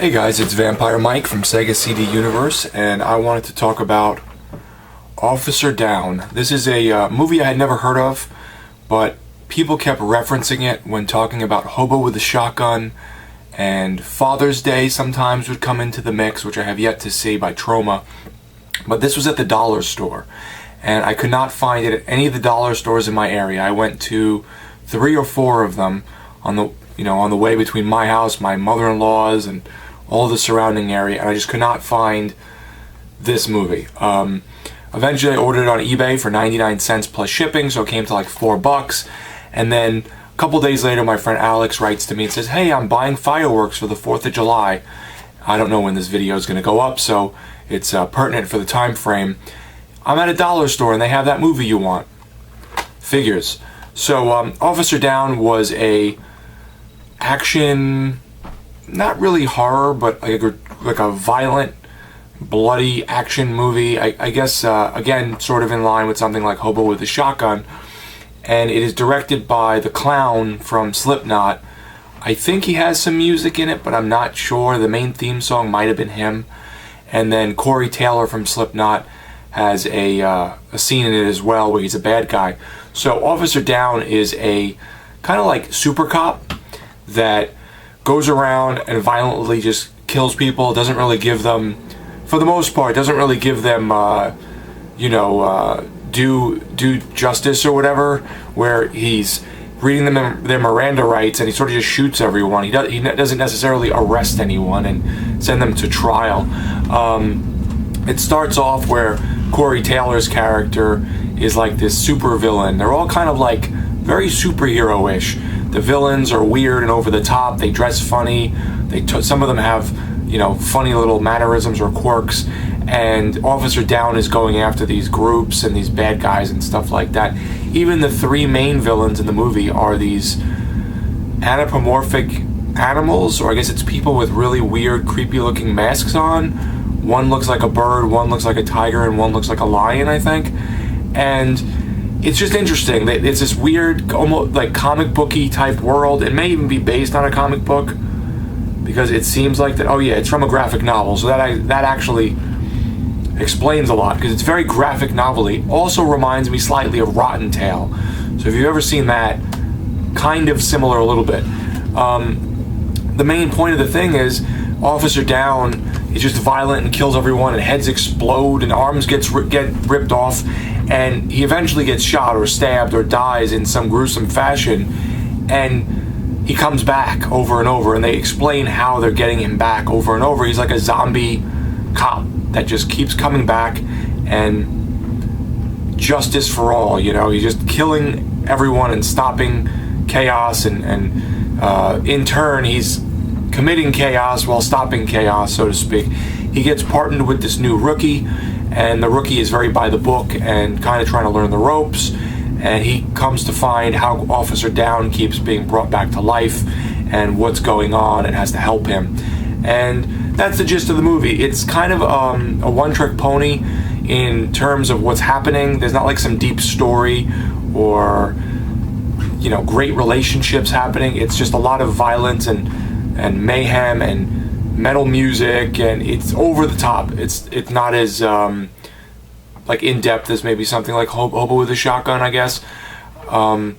Hey guys, it's Vampire Mike from Sega CD Universe, and I wanted to talk about Officer Downe. This is a movie I had never heard of, but people kept referencing it when talking about Hobo with a Shotgun, and Father's Day sometimes would come into the mix, which I have yet to see, by Troma. But this was at the dollar store, and I could not find it at any of the dollar stores in my area. I went to 3 or 4 of them on the way between my house, my mother-in-law's, and all the surrounding area, and I just could not find this movie. Eventually I ordered it on eBay for 99 cents plus shipping, so it came to like $4. And then a couple days later, my friend Alex writes to me and says, "Hey, I'm buying fireworks for the 4th of July. I don't know when this video is going to go up, so it's pertinent for the time frame. I'm at a dollar store and they have that movie you want." Figures. So Officer Downe was a action, not really horror, but like a violent, bloody action movie. I guess, again, sort of in line with something like Hobo with a Shotgun. And it is directed by the clown from Slipknot. I think he has some music in it, but I'm not sure. The main theme song might have been him. And then Corey Taylor from Slipknot has a scene in it as well where he's a bad guy. So Officer Downe is a kind of like super cop that goes around and violently just kills people. Doesn't really give them, for the most part, doesn't really give them, do justice or whatever, where he's reading them their Miranda rights and he sort of just shoots everyone. He doesn't necessarily arrest anyone and send them to trial. It starts off where Corey Taylor's character is like this super villain. They're all kind of like very superhero-ish. The villains are weird and over the top. They dress funny. Some of them have, funny little mannerisms or quirks. And Officer Downe is going after these groups and these bad guys and stuff like that. Even the 3 main villains in the movie are these anthropomorphic animals, or I guess it's people with really weird, creepy-looking masks on. One looks like a bird, one looks like a tiger, and one looks like a lion, I think. And it's just interesting. It's this weird, almost like comic booky type world. It may even be based on a comic book, because it seems like that. Oh yeah, it's from a graphic novel, so that actually explains a lot, because it's very graphic novel-y. Also reminds me slightly of Rotten Tail. So if you've ever seen that, kind of similar a little bit. The main point of the thing is Officer Downe is just violent and kills everyone, and heads explode and arms get ripped off, and he eventually gets shot or stabbed or dies in some gruesome fashion, and he comes back over and over, and they explain how they're getting him back over and over. He's like a zombie cop that just keeps coming back, and justice for all, he's just killing everyone and stopping chaos, and in turn he's committing chaos while stopping chaos, so to speak. He gets partnered with this new rookie, and the rookie is very by the book and kind of trying to learn the ropes, and he comes to find how Officer Downe keeps being brought back to life and what's going on, and has to help him. And that's the gist of the movie. It's kind of a one-trick pony in terms of what's happening. There's not like some deep story or great relationships happening. It's just a lot of violence and mayhem and metal music, and it's over the top. It's not as like in depth as maybe something like Hobo with a Shotgun, I guess. I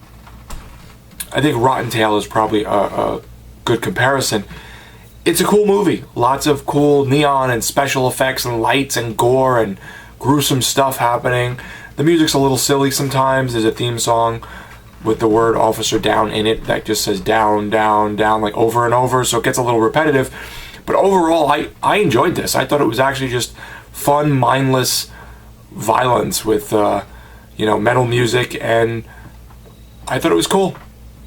think Rotten Tail is probably a good comparison. It's a cool movie. Lots of cool neon and special effects and lights and gore and gruesome stuff happening. The music's a little silly sometimes. There's a theme song with the word Officer Downe in it that just says down, down, down, like over and over, so it gets a little repetitive. But overall, I enjoyed this. I thought it was actually just fun, mindless violence with, metal music, and I thought it was cool.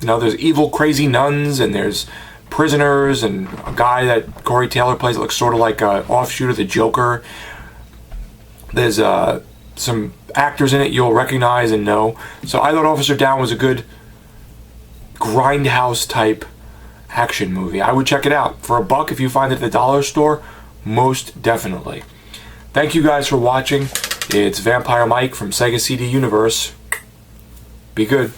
There's evil, crazy nuns, and there's prisoners, and a guy that Corey Taylor plays that looks sort of like an offshoot of the Joker. There's some actors in it you'll recognize and know. So I thought Officer Downe was a good Grindhouse type action movie. I would check it out. For $1 if you find it at the dollar store, most definitely. Thank you guys for watching. It's Vampire Mike from Sega CD Universe. Be good.